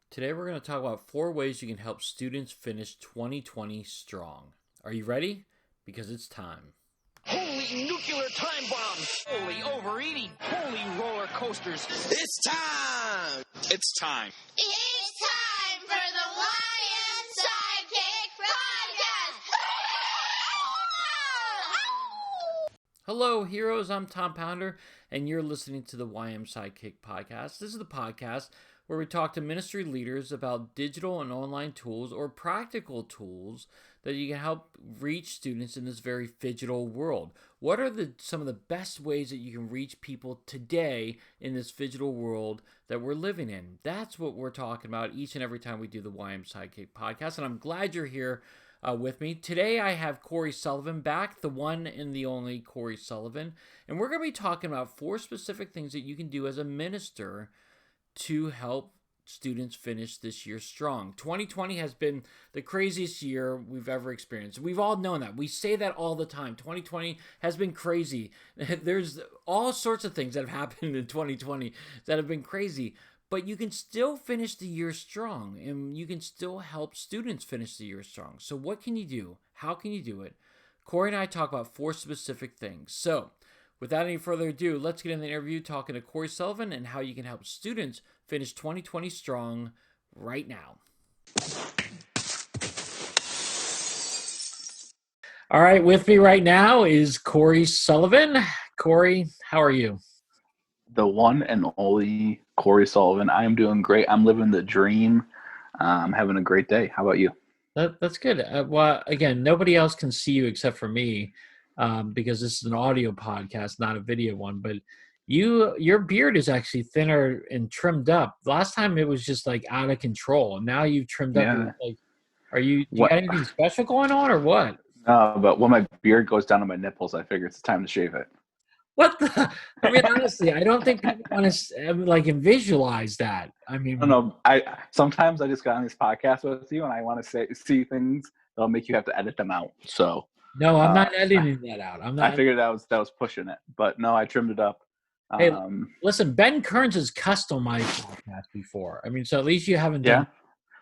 Today we're going to talk about 4 ways you can help students finish 2020 strong. Are you ready? Because it's time. Holy nuclear time bombs! Holy overeating! Holy roller coasters! It's time! It's time. It's time for the YM Sidekick Podcast! Hello, heroes. I'm Tom Pounder, and you're listening to the YM Sidekick Podcast. This is the podcast where we talk to ministry leaders about digital and online tools or practical tools that you can help reach students in this very phygital world. What are some of the best ways that you can reach people today in this phygital world that we're living in? That's what we're talking about each and every time we do the YM Sidekick Podcast, and I'm glad you're here with me. Today I have Cory Sullivan back, the one and the only Cory Sullivan, and we're going to be talking about 4 specific things that you can do as a minister to help students finish this year strong. 2020 has been the craziest year we've ever experienced. We've all known that. We say that all the time. 2020 has been crazy. There's all sorts of things that have happened in 2020 that have been crazy, but you can still finish the year strong, and you can still help students finish the year strong. So what can you do? How can you do it? Cory and I talk about 4 specific things. So without any further ado, let's get in the interview talking to Cory Sullivan and how you can help students finish 2020 strong right now. All right, with me right now is Cory Sullivan. Cory, how are you? The one and only Cory Sullivan. I am doing great. I'm living the dream. I'm having a great day. How about you? That's good. Well, again, nobody else can see you except for me because this is an audio podcast, not a video one. But your beard is actually thinner and trimmed up. Last time it was just like out of control. Now you've trimmed up. Yeah. Do you got anything special going on or what? No, but when my beard goes down to my nipples, I figure it's time to shave it. What the? I mean, honestly, I don't think people want to visualize that. I mean, I don't know. Sometimes I just got on this podcast with you, and I want to see things that'll make you have to edit them out. So no, I'm not editing that out. I'm not. I figured that was pushing it, but no, I trimmed it up. Hey, listen, Ben Kearns has cussed on my podcast before. I mean, so at least you haven't done.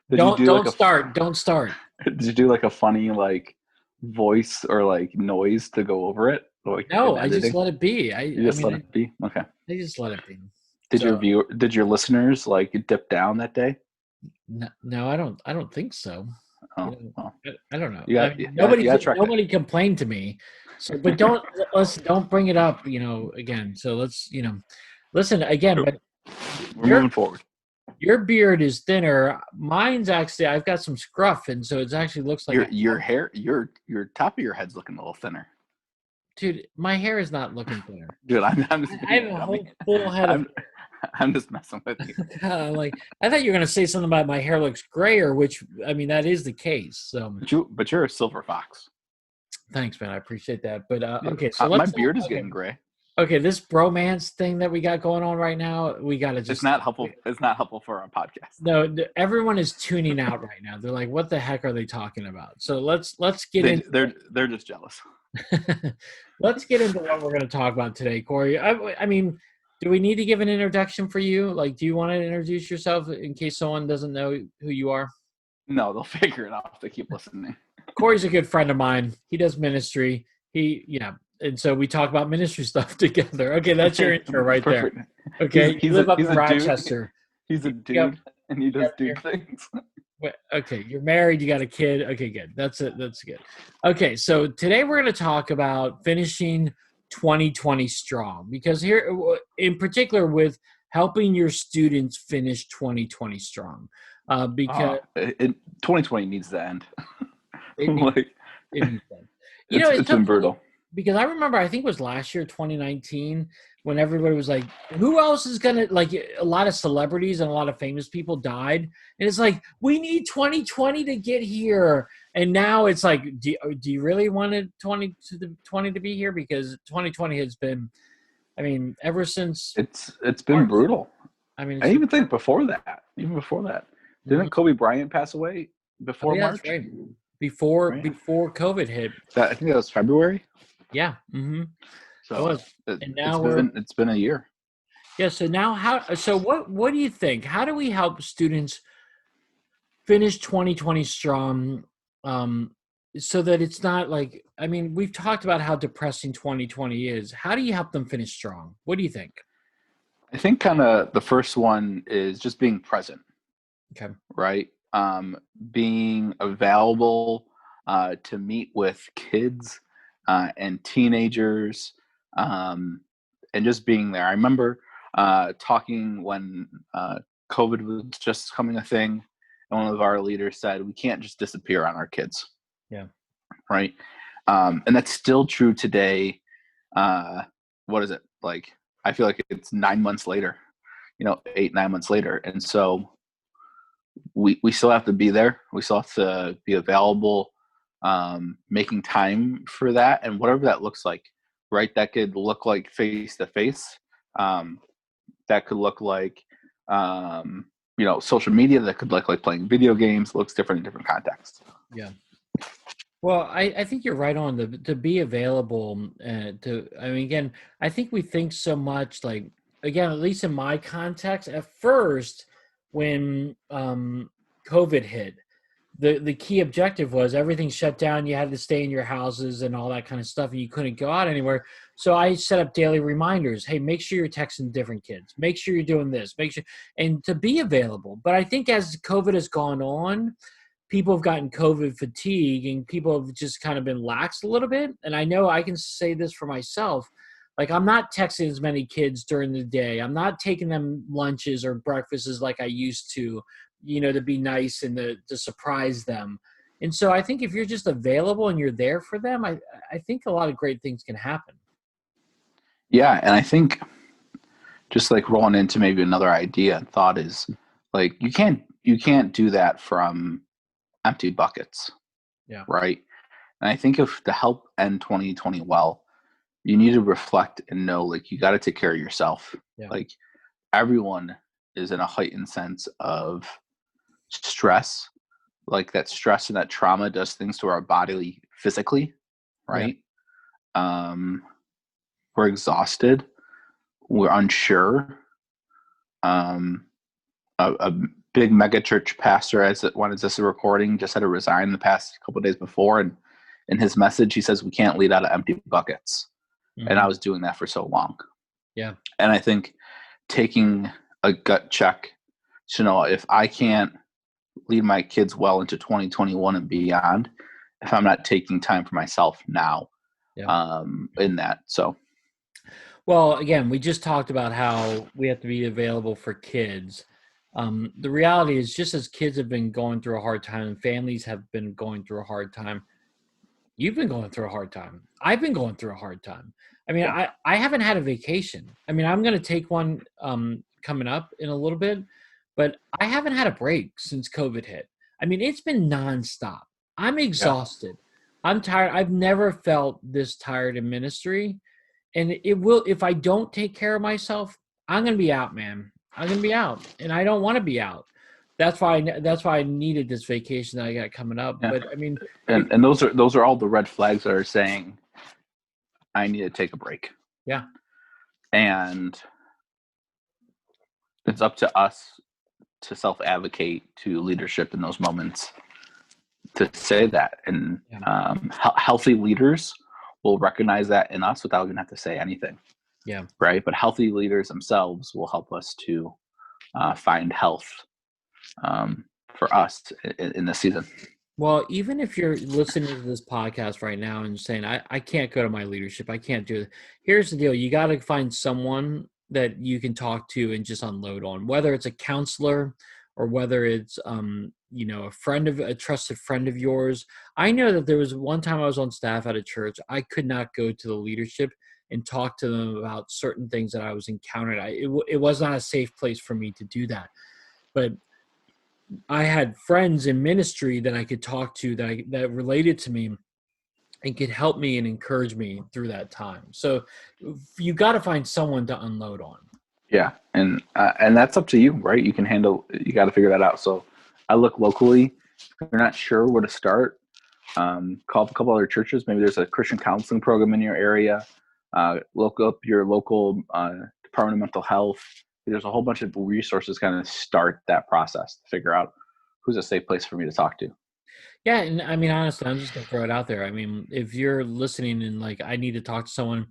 Yeah. Don't start. Don't start. Did you do like a funny voice or noise to go over it? No, I just let it be. You just let it be? Okay. I just let it be. Did your listeners dip down that day? No, I don't think so. Oh, well. I don't know. Nobody complained to me. So, but don't bring it up, again. So let's, listen again, but we're moving forward. Your beard is thinner. Mine's actually, I've got some scruff, and so it actually looks like your hair, your top of your head's looking a little thinner. Dude, my hair is not looking thinner. Dude, I'm just I have a whole full head of. I'm just messing with you. I thought you were going to say something about my hair looks grayer, which I mean that is the case. So, but you're a silver fox. Thanks, man. I appreciate that. But okay, so my beard is getting gray. Okay, this bromance thing that we got going on right now, we got to just. It's not helpful. It's not helpful for our podcast. No, everyone is tuning out right now. They're like, "What the heck are they talking about?" So let's get into. They're just jealous. Let's get into what we're going to talk about today, Cory. I mean, do we need to give an introduction for you? Do you want to introduce yourself in case someone doesn't know who you are? No, they'll figure it out if they keep listening. Cory's a good friend of mine. He does ministry. And so we talk about ministry stuff together. Okay, that's your intro right there. Okay, you live up in Rochester. He's a dude, and he does dude things. Okay, you're married, you got a kid. Okay, good. That's it. That's good. Okay, so today we're going to talk about finishing 2020 strong, because here, in particular, with helping your students finish 2020 strong, because 2020 needs to end. It needs to end. It's been brutal. Because I remember, I think it was last year, 2019, when everybody was like, who else is going to, a lot of celebrities and a lot of famous people died. And it's like, we need 2020 to get here. And now it's like, do you really want 2020 to be here? Because 2020 has been, I mean, ever since. It's been brutal. I mean, I even think before that, didn't Kobe Bryant pass away before March? That's right. Before COVID hit. I think that was February. Yeah. Mm-hmm. So it's been a year. Yeah. So now, what do you think? How do we help students finish 2020 strong, so that it's not like, I mean, we've talked about how depressing 2020 is. How do you help them finish strong? What do you think? I think kind of the first one is just being present, Okay. right? Being available to meet with kids and teenagers, and just being there. I remember talking when COVID was just coming a thing, and one of our leaders said, "We can't just disappear on our kids." Yeah. Right? And that's still true today. What is it like? I feel like it's 9 months later, 8, 9 months later, and so we still have to be there. We still have to be available, making time for that, and whatever that looks like. Right? That could look like face to face. That could look like social media. That could look like playing video games. Looks different in different contexts. Yeah. Well, I think you're right on to be available. I mean, again, I think we think so much like, again, at least in my context, at first when COVID hit, the key objective was everything shut down. You had to stay in your houses and all that kind of stuff, and you couldn't go out anywhere. So I set up daily reminders. Hey, make sure you're texting different kids. Make sure you're doing this. Make sure and to be available. But I think as COVID has gone on, people have gotten COVID fatigue and people have just kind of been lax a little bit. And I know I can say this for myself. Like, I'm not texting as many kids during the day. I'm not taking them lunches or breakfasts like I used to, to be nice and to surprise them. And so I think if you're just available and you're there for them, I think a lot of great things can happen. Yeah, and I think just like rolling into maybe another idea and thought is like you can't do that from empty buckets, Yeah. right? And I think if to help end 2020 well, you need to reflect and know like you got to take care of yourself. Yeah. Like everyone is in a heightened sense of stress. Like that stress and that trauma does things to our body physically, right? We're exhausted. We're unsure. A big mega church pastor, as when is this a recording, just had to resign the past couple of days before, and in his message he says we can't lead out of empty buckets. Mm-hmm. And I was doing that for so long. Yeah. And I think taking a gut check to know if I can't lead my kids well into 2021 and beyond, if I'm not taking time for myself now, in that. So well, again, we just talked about how we have to be available for kids. The reality is, just as kids have been going through a hard time and families have been going through a hard time, you've been going through a hard time. I've been going through a hard time. I mean, I haven't had a vacation. I mean, I'm going to take one coming up in a little bit, but I haven't had a break since COVID hit. I mean, it's been nonstop. I'm exhausted. I'm tired. I've never felt this tired in ministry. And it will, if I don't take care of myself, I'm going to be out, man. I'm going to be out, and I don't want to be out. That's why I needed this vacation that I got coming up. Yeah. But I mean, and those are all the red flags that are saying I need to take a break. Yeah. And it's up to us to self-advocate to leadership in those moments to say that. And healthy leaders will recognize that in us without even have to say anything. Yeah. Right. But healthy leaders themselves will help us to find health for us in this season. Well, even if you're listening to this podcast right now and saying, I can't go to my leadership, I can't do it. Here's the deal. You got to find someone that you can talk to and just unload on, whether it's a counselor or whether it's, a trusted friend of yours. I know that there was one time I was on staff at a church. I could not go to the leadership and talk to them about certain things that I was encountering. It was not a safe place for me to do that. But I had friends in ministry that I could talk to that related to me and could help me and encourage me through that time. So you got to find someone to unload on. Yeah. And that's up to you, right? You got to figure that out. So I look locally. If you're not sure where to start, call up a couple other churches. Maybe there's a Christian counseling program in your area. Look up your local Department of Mental Health. There's a whole bunch of resources kind of start that process to figure out who's a safe place for me to talk to. Yeah, and I mean, honestly, I'm just gonna throw it out there. I mean, if you're listening and like, I need to talk to someone,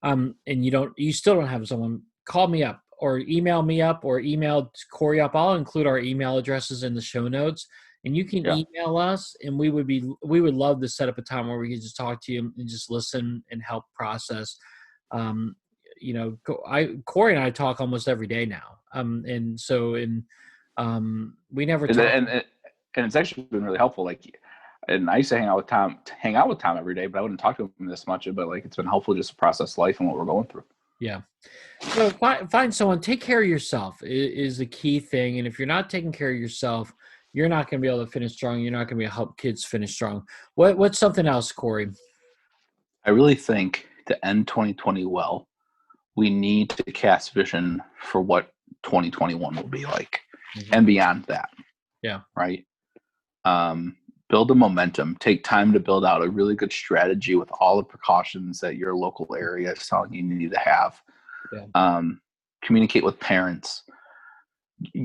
and you still don't have someone, call me up or email me up or email Cory up. I'll include our email addresses in the show notes, and you can Yeah. email us, and we would love to set up a time where we can just talk to you and just listen and help process. Um, Cory and I talk almost every day now, and so we never And, talk. and, and it's actually been really helpful. Like, and I used to hang out with Tom every day, but I wouldn't talk to him this much. But like, it's been helpful just to process life and what we're going through. Yeah. So find someone. Take care of yourself is the key thing. And if you're not taking care of yourself, you're not going to be able to finish strong. You're not going to be able to help kids finish strong. What's something else, Cory? I really think to end 2020 well, we need to cast vision for what 2021 will be like, and beyond that. Yeah. Right. Build a momentum. Take time to build out a really good strategy with all the precautions that your local area is telling you need to have. Yeah. Communicate with parents.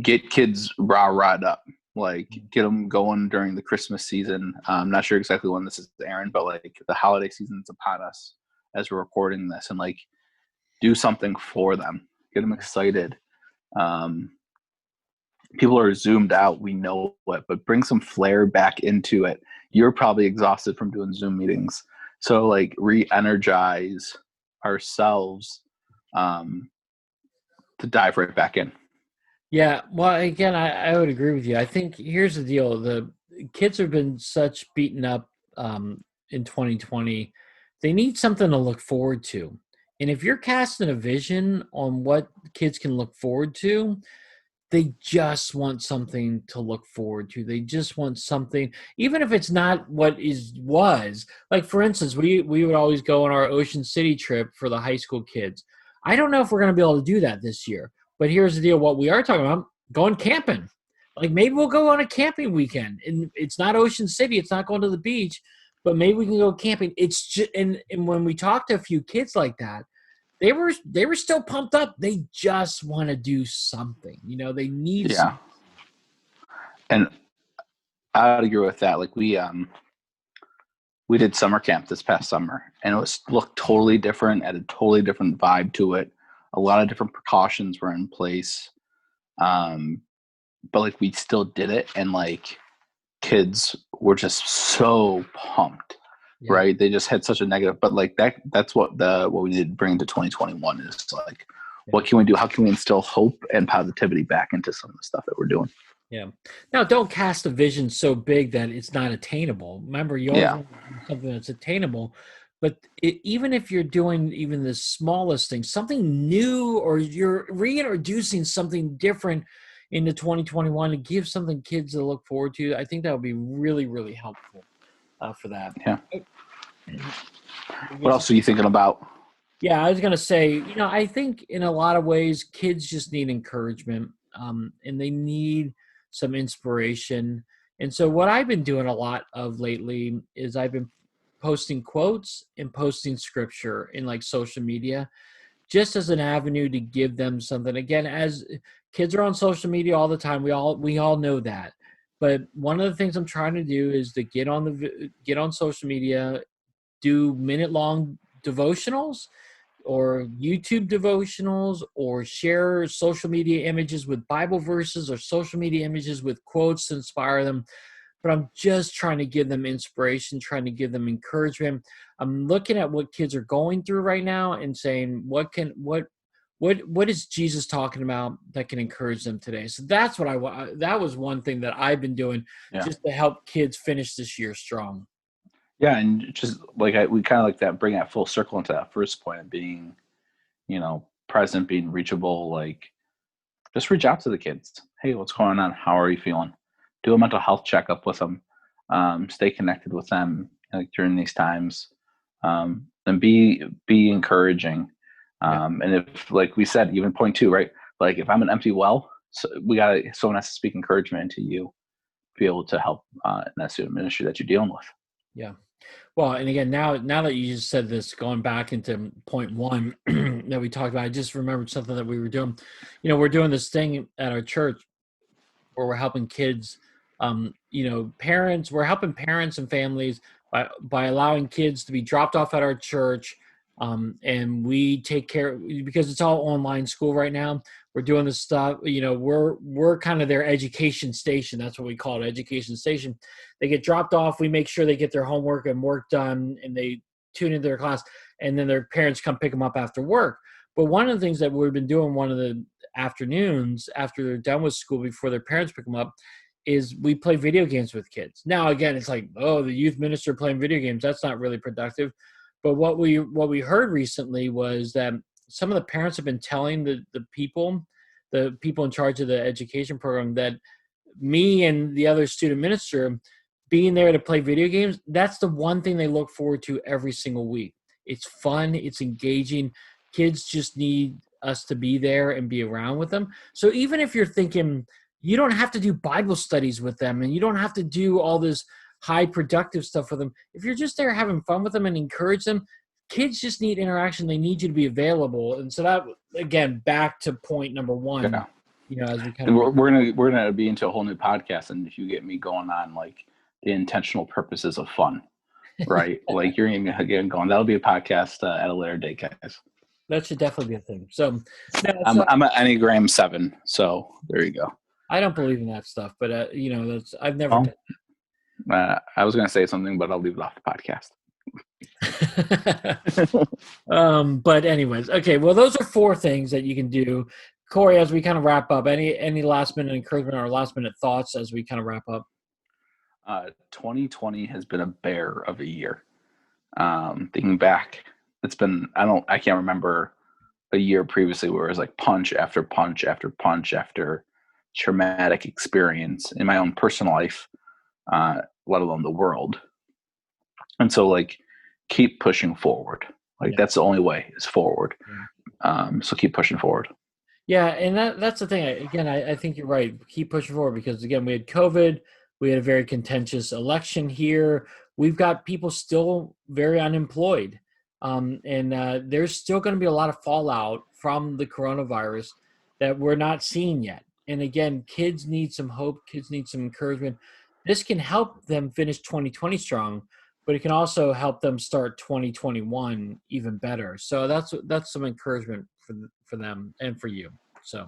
Get kids rah-rahed up. Like, get them going during the Christmas season. I'm not sure exactly when this is airing, but like the holiday season's upon us as we're recording this, and like do something for them. Get them excited. People are zoomed out, we know it, but bring some flair back into it. You're probably exhausted from doing Zoom meetings. So like re-energize ourselves to dive right back in. Yeah. Well, again, I would agree with you. I think here's the deal. The kids have been such beaten up in 2020. They need something to look forward to. And if you're casting a vision on what kids can look forward to, they just want something to look forward to. They just want something, even if it's not what was. Like, for instance, we would always go on our Ocean City trip for the high school kids. I don't know if we're going to be able to do that this year, but here's the deal. What we are talking about, going camping. Like, maybe we'll go on a camping weekend, and it's not Ocean City. It's not going to the beach, but maybe we can go camping. It's just, and when we talk to a few kids like that, they were still pumped up. They just want to do something. They need Yeah. And I would agree with that. Like we did summer camp this past summer, and it looked totally different, had a totally different vibe to it. A lot of different precautions were in place. But like we still did it, and like kids were just so pumped. Yeah. Right? They just had such a negative, but like that's what we did bring to 2021 is like, what can we do? How can we instill hope and positivity back into some of the stuff that we're doing? Yeah. Now, don't cast a vision so big that it's not attainable. Remember, you always want to do something that's attainable. But even if you're doing even the smallest thing, something new, or you're reintroducing something different into 2021 to give something kids to look forward to, I think that would be really, really helpful for that. Yeah. What else are you thinking about? Yeah, I was going to say, I think in a lot of ways, kids just need encouragement, and they need some inspiration. And so what I've been doing a lot of lately is I've been posting quotes and posting scripture in like social media, just as an avenue to give them something. Again, as kids are on social media all the time, we all know that. But one of the things I'm trying to do is to get on social media, do minute-long devotionals or YouTube devotionals, or share social media images with Bible verses or social media images with quotes to inspire them. But I'm just trying to give them inspiration, trying to give them encouragement. I'm looking at what kids are going through right now and saying, what is Jesus talking about that can encourage them today? So that's what that was one thing that I've been doing just to help kids finish this year strong. Yeah, and just like we kind of like that, bring that full circle into that first point of being, present, being reachable. Like, just reach out to the kids. Hey, what's going on? How are you feeling? Do a mental health checkup with them. Stay connected with them like during these times, and be encouraging. And if, like we said, even point two, right? Like if I'm an empty well, so someone has to speak encouragement into you, be able to help in that student ministry that you're dealing with. Yeah. Well, and again, now that you just said this, going back into point one that we talked about, I just remembered something that we were doing. We're doing this thing at our church where we're helping kids Parents, we're helping parents and families by allowing kids to be dropped off at our church. And we take care, because it's all online school right now. We're doing this stuff, we're kind of their education station. That's what we call it, education station. They get dropped off. We make sure they get their homework and work done, and they tune into their class, and then their parents come pick them up after work. But one of the things that we've been doing one of the afternoons after they're done with school, before their parents pick them up, is we play video games with kids. Now, again, it's like, oh, the youth minister playing video games, that's not really productive. But what we heard recently was that some of the parents have been telling the people in charge of the education program, that me and the other student minister being there to play video games, that's the one thing they look forward to every single week. It's fun, it's engaging. Kids just need us to be there and be around with them. So even if you're thinking you don't have to do Bible studies with them, and you don't have to do all this high productive stuff with them, if you're just there having fun with them and encourage them, kids just need interaction. They need you to be available. And so that, again, back to point number one, as we kind of we're gonna be into a whole new podcast, and if you get me going on like the intentional purposes of fun, right? Like you're gonna get going. That'll be a podcast at a later date, guys. That should definitely be a thing. So I'm an Enneagram 7, so there you go. I don't believe in that stuff, but I've never done. I was going to say something, but I'll leave it off the podcast. But anyways, okay. Well, those are 4 things that you can do. Cory, as we kind of wrap up, any last minute encouragement or last minute thoughts as we kind of wrap up? 2020 has been a bear of a year. Thinking back, I can't remember a year previously where it was like punch after punch after punch after traumatic experience in my own personal life, let alone the world. And so like, keep pushing forward. Like that's the only way, is forward. So keep pushing forward. Yeah. And that's the thing. Again, I think you're right. Keep pushing forward, because again, we had COVID, we had a very contentious election here. We've got people still very unemployed. And there's still going to be a lot of fallout from the coronavirus that we're not seeing yet. And again, kids need some hope. Kids need some encouragement. This can help them finish 2020 strong, but it can also help them start 2021 even better. So that's some encouragement for them and for you. So,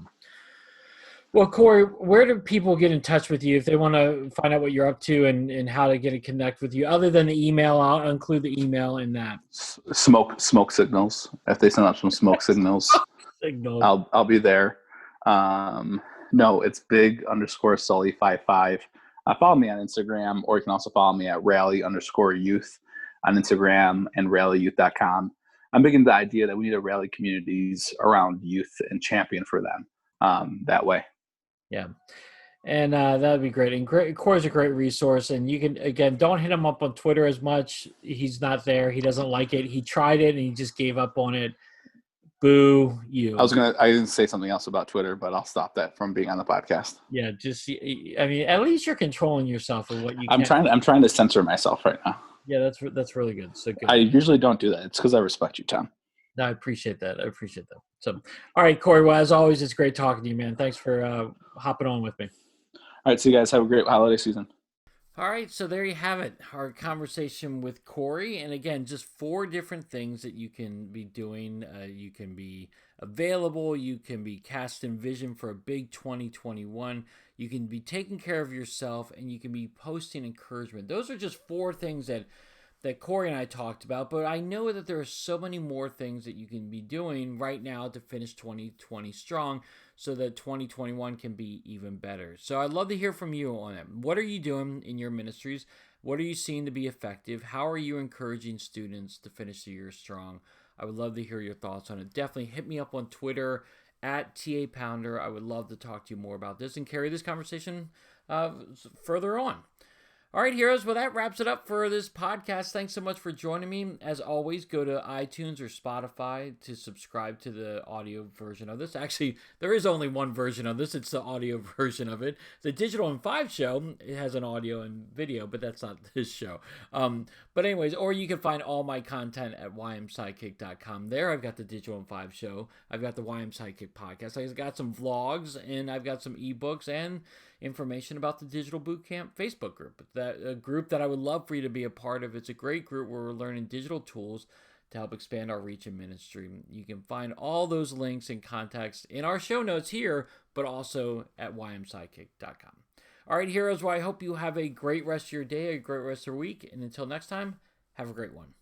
well, Cory, where do people get in touch with you if they want to find out what you're up to and how to get in connect with you, other than the email? I'll include the email in that. Smoke signals. If they send up some smoke signals, I'll be there. No, it's big_Sully55. Follow me on Instagram, or you can also follow me at rally_youth on Instagram and rallyyouth.com. I'm big into the idea that we need to rally communities around youth and champion for them that way. Yeah. And that would be great. And Cory's a great resource. And you can, again, don't hit him up on Twitter as much. He's not there. He doesn't like it. He tried it and he just gave up on it. Boo you. I didn't say something else about Twitter, but I'll stop that from being on the podcast. Yeah, at least you're controlling yourself of what you I'm trying to censor myself right now. Yeah, that's really good. So good. I usually don't do that. It's because I respect you, Tom. No, I appreciate that. So, all right, Cory, well, as always, it's great talking to you, man. Thanks for hopping on with me. All right, see you guys. Have a great holiday season. All right, so there you have it, our conversation with Cory. And again, just 4 different things that you can be doing. You can be available. You can be casting vision for a big 2021. You can be taking care of yourself, and you can be posting encouragement. Those are just 4 things that Cory and I talked about, but I know that there are so many more things that you can be doing right now to finish 2020 strong, so that 2021 can be even better. So I'd love to hear from you on it. What are you doing in your ministries? What are you seeing to be effective? How are you encouraging students to finish the year strong? I would love to hear your thoughts on it. Definitely hit me up on Twitter at TA Pounder. I would love to talk to you more about this and carry this conversation further on. All right, heroes. Well, that wraps it up for this podcast. Thanks so much for joining me. As always, go to iTunes or Spotify to subscribe to the audio version of this. Actually, there is only one version of this. It's the audio version of it. The Digital in 5 show, it has an audio and video, but that's not this show. But anyways, or you can find all my content at ymsidekick.com. There, I've got the Digital in 5 show. I've got the YM Sidekick podcast. I've got some vlogs, and I've got some ebooks and information about the Digital Bootcamp Facebook group. A group that I would love for you to be a part of. It's a great group where we're learning digital tools to help expand our reach in ministry. You can find all those links and contacts in our show notes here, but also at ymsidekick.com. All right, heroes, well, I hope you have a great rest of your day, a great rest of your week, and until next time, have a great one.